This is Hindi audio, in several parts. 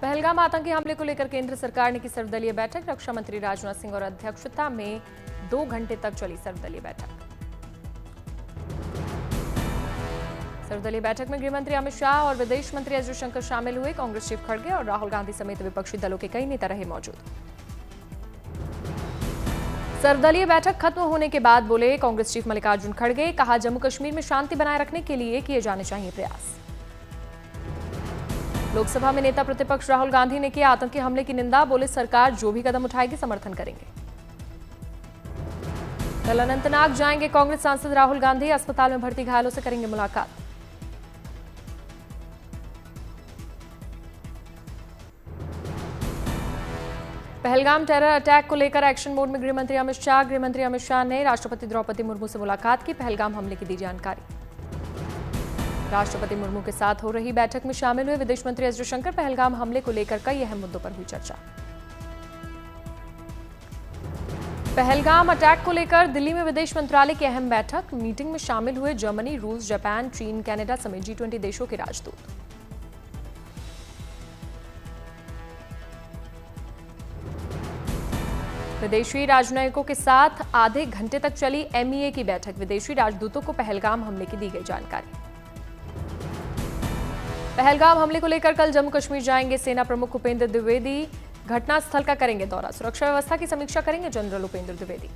पहलगाम आतंकी हमले को लेकर केंद्र सरकार ने की सर्वदलीय बैठक। रक्षा मंत्री राजनाथ सिंह और अध्यक्षता में 2 घंटे तक चली सर्वदलीय बैठक। सर्वदलीय बैठक में गृह मंत्री अमित शाह और विदेश मंत्री एस जयशंकर शामिल हुए। कांग्रेस चीफ खड़गे और राहुल गांधी समेत विपक्षी दलों के कई नेता रहे मौजूद। सर्वदलीय बैठक खत्म होने के बाद बोले कांग्रेस चीफ मल्लिकार्जुन खड़गे, कहा जम्मू कश्मीर में शांति बनाए रखने के लिए किए जाने चाहिए प्रयास। लोकसभा में नेता प्रतिपक्ष राहुल गांधी ने किया आतंकी हमले की निंदा, बोले सरकार जो भी कदम उठाएगी समर्थन करेंगे। कल अनंतनाग जाएंगे कांग्रेस सांसद राहुल गांधी, अस्पताल में भर्ती घायलों से करेंगे मुलाकात। पहलगाम टेरर अटैक को लेकर एक्शन मोड में गृहमंत्री अमित शाह ने राष्ट्रपति द्रौपदी मुर्मू से मुलाकात की। पहलगाम हमले की दी जानकारी। राष्ट्रपति मुर्मू के साथ हो रही बैठक में शामिल हुए विदेश मंत्री एस जयशंकर। पहलगाम हमले को लेकर कई अहम मुद्दों पर हुई चर्चा। पहलगाम अटैक को लेकर दिल्ली में विदेश मंत्रालय की अहम बैठक। मीटिंग में शामिल हुए जर्मनी, रूस, जापान, चीन, कनाडा समेत G20 देशों के राजदूत। विदेशी राजनयिकों के साथ आधे घंटे तक चली MEA की बैठक। विदेशी राजदूतों को पहलगाम हमले की दी गई जानकारी। पहलगाम हमले को लेकर कल जम्मू कश्मीर जाएंगे सेना प्रमुख उपेंद्र द्विवेदी। घटनास्थल का करेंगे दौरा। सुरक्षा व्यवस्था की समीक्षा करेंगे जनरल उपेंद्र द्विवेदी।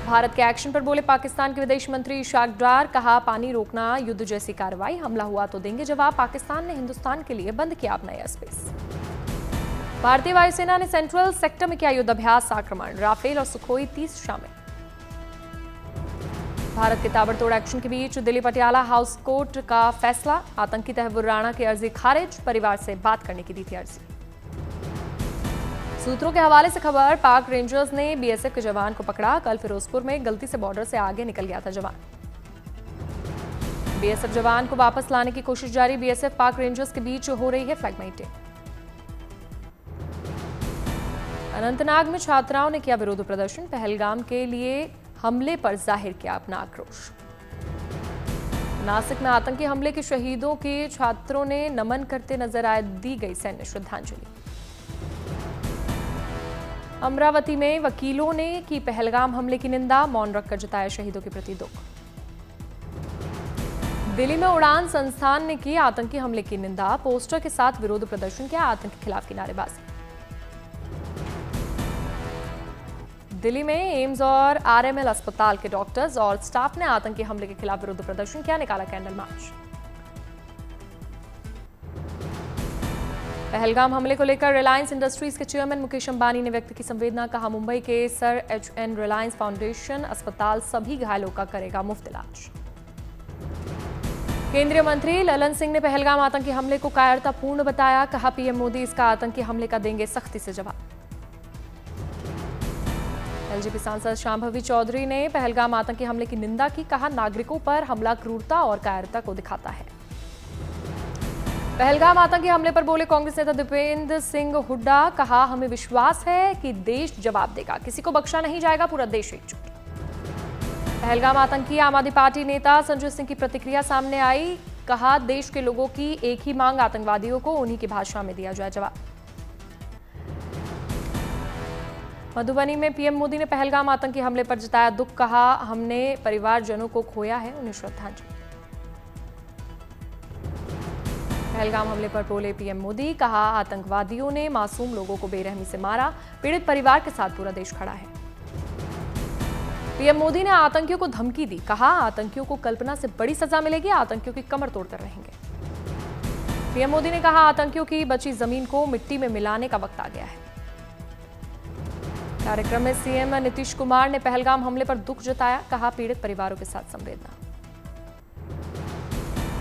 भारत के एक्शन पर बोले पाकिस्तान के विदेश मंत्री इशाक डार, कहा पानी रोकना युद्ध जैसी कार्रवाई, हमला हुआ तो देंगे जवाब। पाकिस्तान ने हिंदुस्तान के लिए बंद किया अपना एयर स्पेस। भारतीय वायुसेना ने सेंट्रल सेक्टर में किया युद्धाभ्यास आक्रमण। राफेल और सुखोई 30 शामिल। भारत के ताबड़तोड़ एक्शन के बीच दिल्ली पटियाला हाउस कोर्ट का फैसला। आतंकी तहव्वुर राणा की अर्जी खारिज, परिवार से बात करने की दी थी अर्जी। सूत्रों के हवाले से खबर, पाक रेंजर्स ने BSF के जवान को पकड़ा। कल फिरोजपुर में गलती से बॉर्डर से आगे निकल गया था जवान। BSF जवान को वापस लाने की कोशिश जारी। BSF पाक रेंजर्स के बीच हो रही है फ्लैग माइटिंग। अनंतनाग में छात्राओं ने किया विरोध प्रदर्शन। पहलगाम के लिए हमले पर जाहिर किया अपना आक्रोश। नासिक में आतंकी हमले के शहीदों के छात्रों ने नमन करते नजर आए, दी गई सैन्य श्रद्धांजलि। अमरावती में वकीलों ने की पहलगाम हमले की निंदा, मौन रखकर जताया शहीदों के प्रति दुख। दिल्ली में उड़ान संस्थान ने की आतंकी हमले की निंदा, पोस्टर के साथ विरोध प्रदर्शन किया, आतंक के खिलाफ की नारेबाजी। दिल्ली में एम्स और RML अस्पताल के डॉक्टर्स और स्टाफ ने आतंकी हमले के खिलाफ विरोध प्रदर्शन किया, निकाला कैंडल मार्च। पहलगाम हमले को लेकर रिलायंस इंडस्ट्रीज के चेयरमैन मुकेश अंबानी ने व्यक्त की संवेदना, कहा मुंबई के सर HN रिलायंस फाउंडेशन अस्पताल सभी घायलों का करेगा मुफ्त इलाज। केंद्रीय मंत्री ललन सिंह ने पहलगाम आतंकी हमले को कायरतापूर्ण बताया, कहा PM मोदी इसका आतंकी हमले का देंगे सख्ती से जवाब। LJP सांसद शांभवी चौधरी ने पहलगाम आतंकी हमले की निंदा की, कहा नागरिकों पर हमला क्रूरता और कायरता को दिखाता है। पहलगाम आतंकी हमले पर बोले कांग्रेस नेता दीपेंद्र सिंह हुड्डा, कहा हमें विश्वास है कि देश जवाब देगा, किसी को बख्शा नहीं जाएगा, पूरा देश एकजुट। पहलगाम आतंकी आम आदमी पार्टी नेता संजय सिंह की प्रतिक्रिया सामने आई, कहा देश के लोगों की एक ही मांग, आतंकवादियों को उन्हीं की भाषा में दिया जाए जवाब। मधुबनी में PM मोदी ने पहलगाम आतंकी हमले पर जताया दुख, कहा हमने परिवारजनों को खोया है, उन्हें श्रद्धांजलि। पहलगाम हमले पर बोले PM मोदी, कहा आतंकवादियों ने मासूम लोगों को बेरहमी से मारा, पीड़ित परिवार के साथ पूरा देश खड़ा है। PM मोदी ने आतंकियों को धमकी दी, कहा आतंकियों को कल्पना से बड़ी सजा मिलेगी, आतंकियों की कमर तोड़कर रहेंगे। PM मोदी ने कहा आतंकियों की बची जमीन को मिट्टी में मिलाने का वक्त आ गया है। कार्यक्रम में CM नीतीश कुमार ने पहलगाम हमले पर दुख जताया, कहा पीड़ित परिवारों के साथ संवेदना।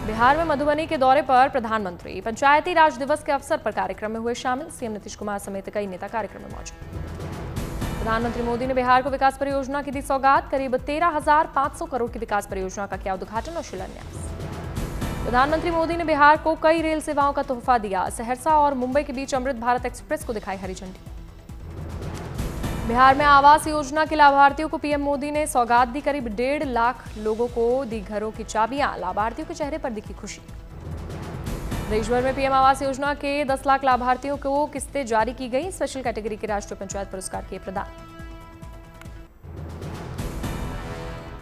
बिहार में मधुबनी के दौरे पर प्रधानमंत्री पंचायती राज दिवस के अवसर पर कार्यक्रम में हुए शामिल। CM नीतीश कुमार समेत कई नेता कार्यक्रम में मौजूद। प्रधानमंत्री मोदी ने बिहार को विकास परियोजना की दी सौगात। करीब 13,500 करोड़ की विकास परियोजना का किया उद्घाटन और शिलान्यास। प्रधानमंत्री मोदी ने बिहार को कई रेल सेवाओं का तोहफा दिया। सहरसा और मुंबई के बीच अमृत भारत एक्सप्रेस को दिखाई हरी झंडी। बिहार में आवास योजना के लाभार्थियों को PM मोदी ने सौगात दी। करीब 1.5 लाख लोगों को दी घरों की चाबियां। लाभार्थियों के चेहरे पर दिखी खुशी। देश भर में पीएम आवास योजना के 10 लाख लाभार्थियों को किस्तें जारी की गई। स्पेशल कैटेगरी के राष्ट्रीय पंचायत पुरस्कार किए प्रदान।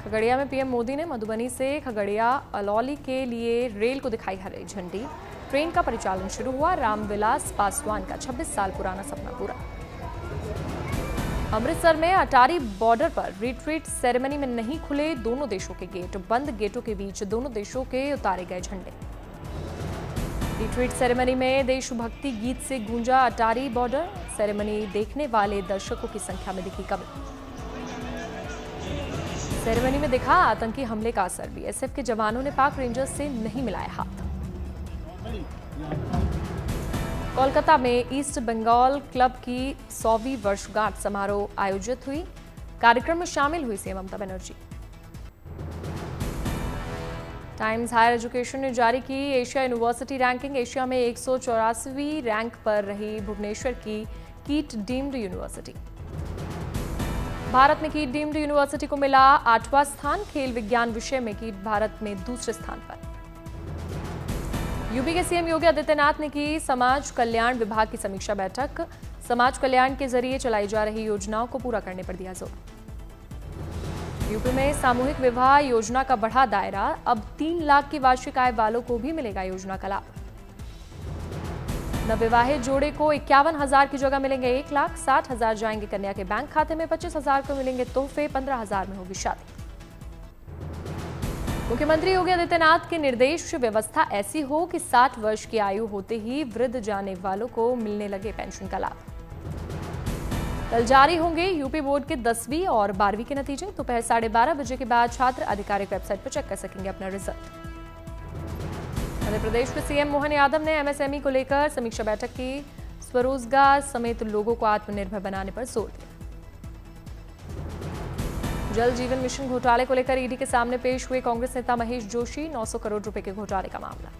खगड़िया में पीएम मोदी ने मधुबनी से खगड़िया अलौली के लिए रेल को दिखाई हरी झंडी। ट्रेन का परिचालन शुरू हुआ। रामविलास पासवान का 26 साल पुराना सपना पूरा। अमृतसर में अटारी बॉर्डर पर रिट्रीट सेरेमनी में नहीं खुले दोनों देशों के गेट। बंद गेटों के बीच दोनों देशों के उतारे गए झंडे। रिट्रीट सेरेमनी में देशभक्ति गीत से गूंजा अटारी बॉर्डर। सेरेमनी देखने वाले दर्शकों की संख्या में दिखी कमी। सेरेमनी में दिखा आतंकी हमले का असर। बीएसएफ के जवानों ने पाक रेंजर्स से नहीं मिलाया हाथ। कोलकाता में ईस्ट बंगाल क्लब की 100वीं वर्षगांठ समारोह आयोजित हुई। कार्यक्रम में शामिल हुई CM Mamata Banerjee. Times higher education ने जारी की एशिया यूनिवर्सिटी रैंकिंग। एशिया में 184वीं रैंक पर रही भुवनेश्वर की कीट डीम्ड यूनिवर्सिटी। भारत में कीट डीम्ड यूनिवर्सिटी को मिला 8वां स्थान। खेल विज्ञान विषय में कीट भारत में दूसरे स्थान पर। यूपी के सीएम योगी आदित्यनाथ ने की समाज कल्याण विभाग की समीक्षा बैठक। समाज कल्याण के जरिए चलाई जा रही योजनाओं को पूरा करने पर दिया जोर। यूपी में सामूहिक विवाह योजना का बढ़ा दायरा। अब 3 लाख की वार्षिक आय वालों को भी मिलेगा योजना का लाभ। नवविवाहित जोड़े को 51,000 की जगह मिलेंगे 1 लाख। 60,000 जाएंगे कन्या के बैंक खाते में। 25,000 को मिलेंगे तोहफे। 15,000 में होगी शादी। मुख्यमंत्री योगी आदित्यनाथ के निर्देश व्यवस्था ऐसी हो कि 60 वर्ष की आयु होते ही वृद्ध जाने वालों को मिलने लगे पेंशन का लाभ। कल जारी होंगे यूपी बोर्ड के 10वीं और 12वीं के नतीजे। दोपहर 12:30 बजे के बाद छात्र आधिकारिक वेबसाइट पर चेक कर सकेंगे अपना रिजल्ट। मध्य प्रदेश के सीएम मोहन यादव ने एमएसएमई को लेकर समीक्षा बैठक की। स्वरोजगार समेत लोगों को आत्मनिर्भर बनाने पर जोर दिया। जल जीवन मिशन घोटाले को लेकर ईडी के सामने पेश हुए कांग्रेस नेता महेश जोशी। 900 करोड़ रुपए के घोटाले का मामला।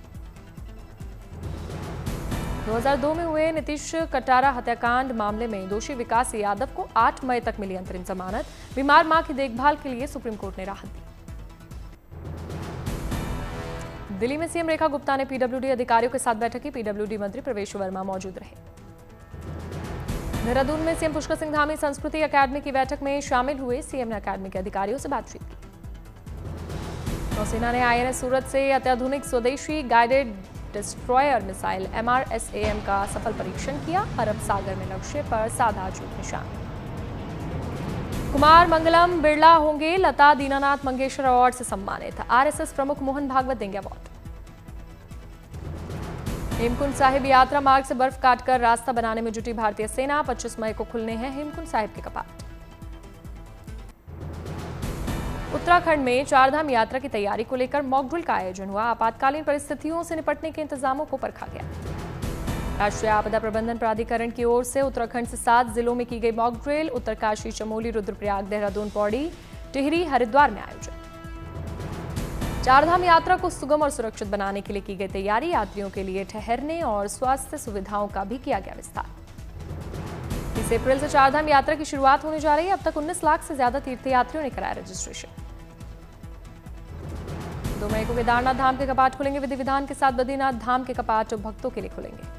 2002 में हुए नीतीश कटारा हत्याकांड मामले में दोषी विकास यादव को 8 मई तक मिली अंतरिम जमानत। बीमार मां की देखभाल के लिए सुप्रीम कोर्ट ने राहत दी। दिल्ली में सीएम रेखा गुप्ता ने पीडब्ल्यूडी अधिकारियों के साथ बैठक की। पीडब्ल्यूडी मंत्री प्रवेश वर्मा मौजूद रहे। देहरादून में सीएम पुष्कर सिंह धामी संस्कृति अकादमी की बैठक में शामिल हुए। सीएम ने अकादमी के अधिकारियों से बातचीत की। नौसेना ने आईएनएस सूरत से अत्याधुनिक स्वदेशी गाइडेड डिस्ट्रॉयर मिसाइल MRSAM का सफल परीक्षण किया। अरब सागर में लक्ष्य पर साधा चूक निशान। कुमार मंगलम बिरला होंगे लता दीनानाथ मंगेशकर अवार्ड से सम्मानित। आरएसएस प्रमुख मोहन भागवत देंगे अवार्ड। हेमकुंड साहिब यात्रा मार्ग से बर्फ काटकर रास्ता बनाने में जुटी भारतीय सेना। 25 मई को खुलने हैं हेमकुंड साहिब के कपाट। उत्तराखंड में चारधाम यात्रा की तैयारी को लेकर मॉक ड्रिल का आयोजन हुआ। आपातकालीन परिस्थितियों से निपटने के इंतजामों को परखा गया। राष्ट्रीय आपदा प्रबंधन प्राधिकरण की ओर से उत्तराखंड से 7 जिलों में की गई मॉक ड्रिल। उत्तरकाशी, चमोली, रुद्रप्रयाग, देहरादून, पौड़ी, टिहरी, हरिद्वार में आयोजन। चारधाम यात्रा को सुगम और सुरक्षित बनाने के लिए की गई तैयारी। यात्रियों के लिए ठहरने और स्वास्थ्य सुविधाओं का भी किया गया विस्तार। 30 अप्रैल से चारधाम यात्रा की शुरुआत होने जा रही है। अब तक 19 लाख से ज्यादा तीर्थयात्रियों ने कराया रजिस्ट्रेशन। 2 मई को केदारनाथ धाम के कपाट खुलेंगे। विधि विधान के साथ बद्रीनाथ धाम के कपाट भक्तों के लिए खुलेंगे।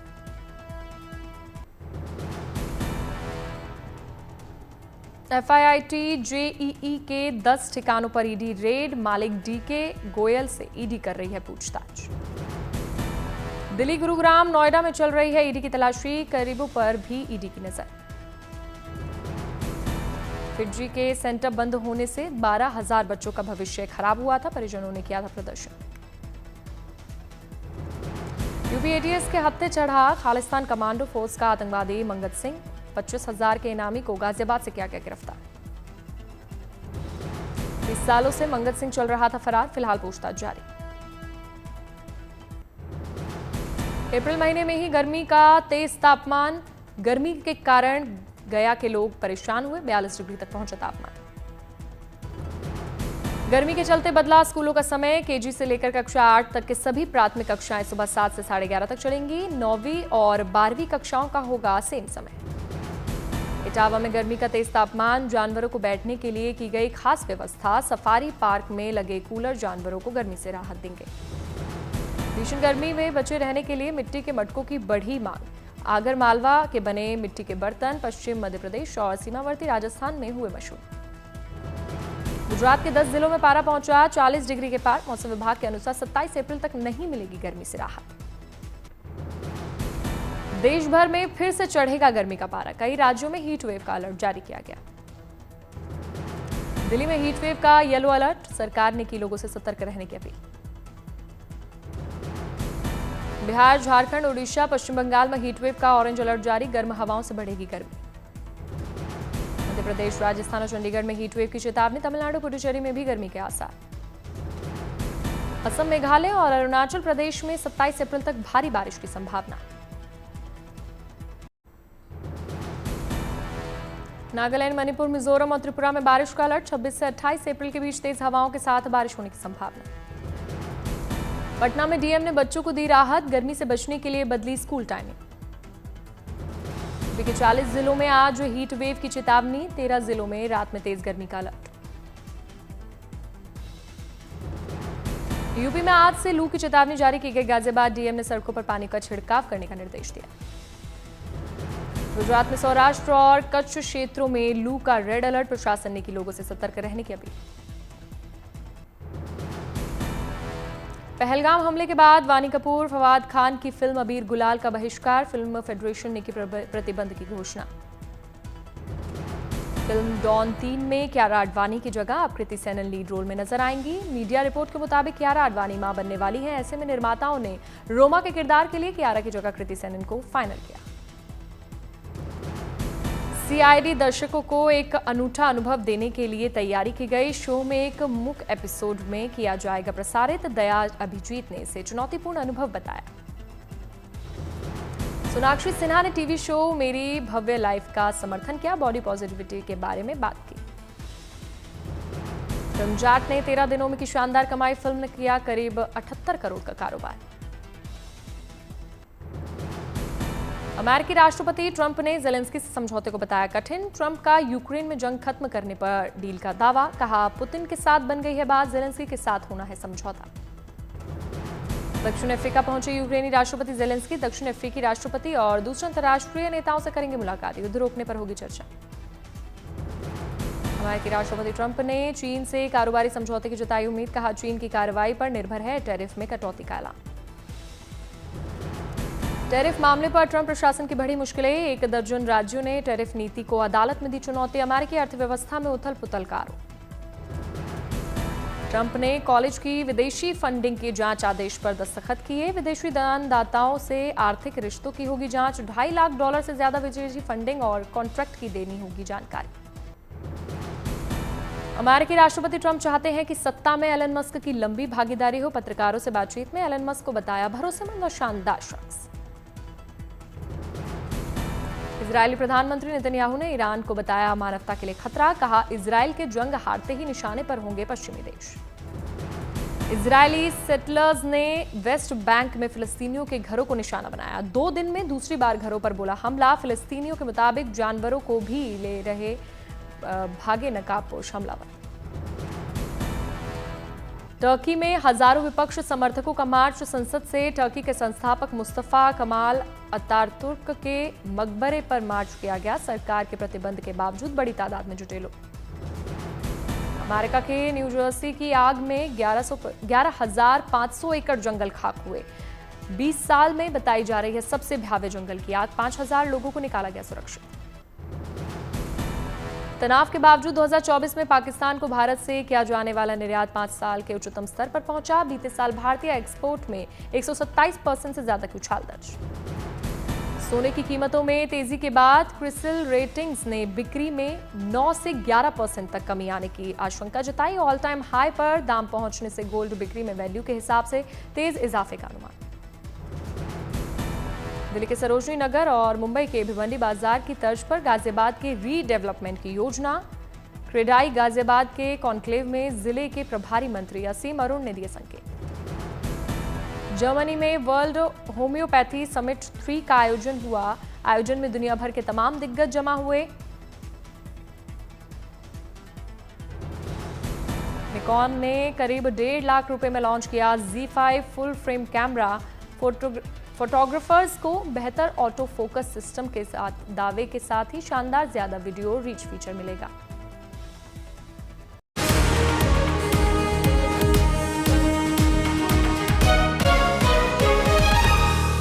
FIIT JEE के 10 ठिकानों पर ईडी रेड। मालिक DK गोयल से ईडी कर रही है पूछताछ। दिल्ली, गुरुग्राम, नोएडा में चल रही है ईडी की तलाशी। करीबों पर भी ईडी की नजर। फिजी के सेंटर बंद होने से 12,000 बच्चों का भविष्य खराब हुआ था। परिजनों ने किया था प्रदर्शन। यूपी ATS के हत्थे चढ़ा खालिस्तान कमांडो फोर्स का आतंकवादी मंगत सिंह। 25,000 के इनामी को गाजियाबाद से किया गया गिरफ्तार। 20 सालों से मंगत सिंह चल रहा था फरार। फिलहाल पूछताछ जारी। अप्रैल महीने में ही गर्मी का तेज तापमान। गर्मी के कारण गया के लोग परेशान हुए। 42 डिग्री तक पहुंचा तापमान। गर्मी के चलते बदला स्कूलों का समय। KG से लेकर कक्षा 8 तक के सभी प्राथमिक कक्षाएं सुबह 7 से 11:30 तक चलेंगी। 9वीं और 12वीं कक्षाओं का होगा सेम समय। इटावा में गर्मी का तेज तापमान। जानवरों को बैठने के लिए की गई खास व्यवस्था। सफारी पार्क में लगे कूलर जानवरों को गर्मी से राहत देंगे। भीषण गर्मी में बचे रहने के लिए मिट्टी के मटकों की बढ़ी मांग। आगर मालवा के बने मिट्टी के बर्तन पश्चिम मध्य प्रदेश और सीमावर्ती राजस्थान में हुए मशहूर। गुजरात के 10 जिलों में पारा पहुंचा 40 डिग्री के पार। मौसम विभाग के अनुसार 27 अप्रैल तक नहीं मिलेगी गर्मी से राहत। देश भर में फिर से चढ़ेगा गर्मी का पारा। कई राज्यों में हीट वेव का अलर्ट जारी किया गया। दिल्ली में हीट वेव का येलो अलर्ट। सरकार ने की लोगों से सतर्क रहने की अपील। बिहार, झारखंड, ओडिशा, पश्चिम बंगाल में हीट वेव का ऑरेंज अलर्ट जारी। गर्म हवाओं से बढ़ेगी गर्मी। मध्य प्रदेश, राजस्थान और चंडीगढ़ में हीट वेव की चेतावनी। तमिलनाडु, पुडुचेरी में भी गर्मी के आसार। असम, मेघालय और अरुणाचल प्रदेश में 27 अप्रैल तक भारी बारिश की संभावना। नागालैंड, मणिपुर, मिजोरम और त्रिपुरा में बारिश का अलर्ट। 26 से 28 अप्रैल के बीच तेज हवाओं के साथ बारिश होने की संभावना। पटना में डीएम ने बच्चों को दी राहत। गर्मी से बचने के लिए बदली स्कूल टाइमिंग। यूपी के 40 जिलों में आज हीट वेव की चेतावनी। 13 जिलों में रात में तेज गर्मी का अलर्ट। यूपी में आज से लू की चेतावनी जारी की गई। गाजियाबाद डीएम ने सड़कों पर पानी का छिड़काव करने का निर्देश दिया। गुजरात में सौराष्ट्र और कच्छ क्षेत्रों में लू का रेड अलर्ट। प्रशासन ने की लोगों से सतर्क रहने की अपील। पहलगाम हमले के बाद वानी कपूर, फवाद खान की फिल्म अबीर गुलाल का बहिष्कार। फिल्म फेडरेशन ने की प्रतिबंध की घोषणा। फिल्म डॉन 3 में कियारा आडवाणी की जगह अब कृति सेनन लीड रोल में नजर आएंगी। मीडिया रिपोर्ट के मुताबिक कियारा आडवाणी मां बनने वाली है। ऐसे में निर्माताओं ने रोमा के किरदार के लिए कियारा की जगह कृति सेनन को फाइनल किया। सीआईडी दर्शकों को एक अनूठा अनुभव देने के लिए तैयारी की गई। शो में एक मुख्य एपिसोड में किया जाएगा प्रसारित। दया अभिजीत ने इसे चुनौतीपूर्ण अनुभव बताया। सोनाक्षी सिन्हा ने टीवी शो मेरी भव्य लाइफ का समर्थन किया। बॉडी पॉजिटिविटी के बारे में बात की। फिल्म जाट ने 13 दिनों में की शानदार कमाई। फिल्म ने किया करीब 78 करोड़ का कारोबार। अमेरिकी राष्ट्रपति ट्रंप ने ज़ेलेंस्की से समझौते को बताया कठिन। ट्रंप का यूक्रेन में जंग खत्म करने पर डील का दावा। कहा पुतिन के साथ बन गई है बात, ज़ेलेंस्की के साथ होना है समझौता। दक्षिण अफ्रीका पहुंचे यूक्रेनी राष्ट्रपति ज़ेलेंस्की। दक्षिण अफ्रीकी राष्ट्रपति और दूसरे अंतर्राष्ट्रीय नेताओं से करेंगे मुलाकात। युद्ध रोकने पर होगी चर्चा। अमेरिकी राष्ट्रपति ट्रंप ने चीन से कारोबारी समझौते की जताई उम्मीद। कहा चीन की कार्रवाई पर निर्भर है टैरिफ में कटौती का ऐलान। टैरिफ मामले पर ट्रंप प्रशासन की बड़ी मुश्किलें। 1 दर्जन राज्यों ने टैरिफ नीति को अदालत में दी चुनौती। अमेरिकी अर्थव्यवस्था में उथल पुथल का आरोप। ट्रंप ने कॉलेज की विदेशी फंडिंग के जांच आदेश पर दस्तखत किए। विदेशी दानदाताओं से आर्थिक रिश्तों की होगी जांच। $2.5 लाख से ज्यादा विदेशी फंडिंग और कॉन्ट्रैक्ट की देनी होगी जानकारी। अमेरिकी राष्ट्रपति ट्रंप चाहते हैं कि सत्ता में एलन मस्क की लंबी भागीदारी हो। पत्रकारों से बातचीत में एलन मस्क को बताया भरोसेमंद और शानदार शख्स। इजरायली प्रधानमंत्री नेतन्याहू ने ईरान को बताया मानवता के लिए खतरा। कहा इजरायल के जंग हारते ही निशाने पर होंगे पश्चिमी देश। इजरायली सेटलर्स ने वेस्ट बैंक में फिलिस्तीनियों के घरों को निशाना बनाया। 2 दिन में दूसरी बार घरों पर बोला हमला। फिलिस्तीनियों के मुताबिक जानवरों को भी ले रहे भागे नकाबपोश हमलावर। टर्की में हजारों विपक्ष समर्थकों का मार्च। संसद से टर्की के संस्थापक मुस्तफा कमाल अतातुर्क के मकबरे पर मार्च किया गया। सरकार के प्रतिबंध के बावजूद बड़ी तादाद में जुटे लोग। अमेरिका के न्यू जर्सी की आग में 11,500 एकड़ जंगल खाक हुए। 20 साल में बताई जा रही है सबसे भयावह जंगल की आग। 5,000 लोगों को निकाला गया सुरक्षित। तनाव के बावजूद 2024 में पाकिस्तान को भारत से किया जाने वाला निर्यात 5 साल के उच्चतम स्तर पर पहुंचा। बीते साल भारतीय एक्सपोर्ट में 127% से ज्यादा की उछाल दर्ज। सोने की कीमतों में तेजी के बाद क्रिसिल रेटिंग्स ने बिक्री में 9 से 11% तक कमी आने की आशंका जताई। ऑल टाइम हाई पर दाम पहुंचने से गोल्ड बिक्री में वैल्यू के हिसाब से तेज इजाफे का अनुमान। दिल्ली के सरोजनी नगर और मुंबई के भिवंडी बाजार की तर्ज पर गाजियाबाद के रीडेवलपमेंट की योजना। क्रेडाई गाजियाबाद के कॉन्क्लेव में जिले के प्रभारी मंत्री असीम अरुण ने दिए संकेत। जर्मनी में वर्ल्ड होम्योपैथी समिट 3 का आयोजन हुआ। आयोजन में दुनिया भर के तमाम दिग्गज जमा हुए। निकॉन ने करीब 1.5 लाख रुपए में लॉन्च किया Z5 full frame camera. Photographers को बेहतर ऑटो फोकस सिस्टम के साथ दावे के साथ ही शानदार ज्यादा वीडियो रीच फीचर मिलेगा।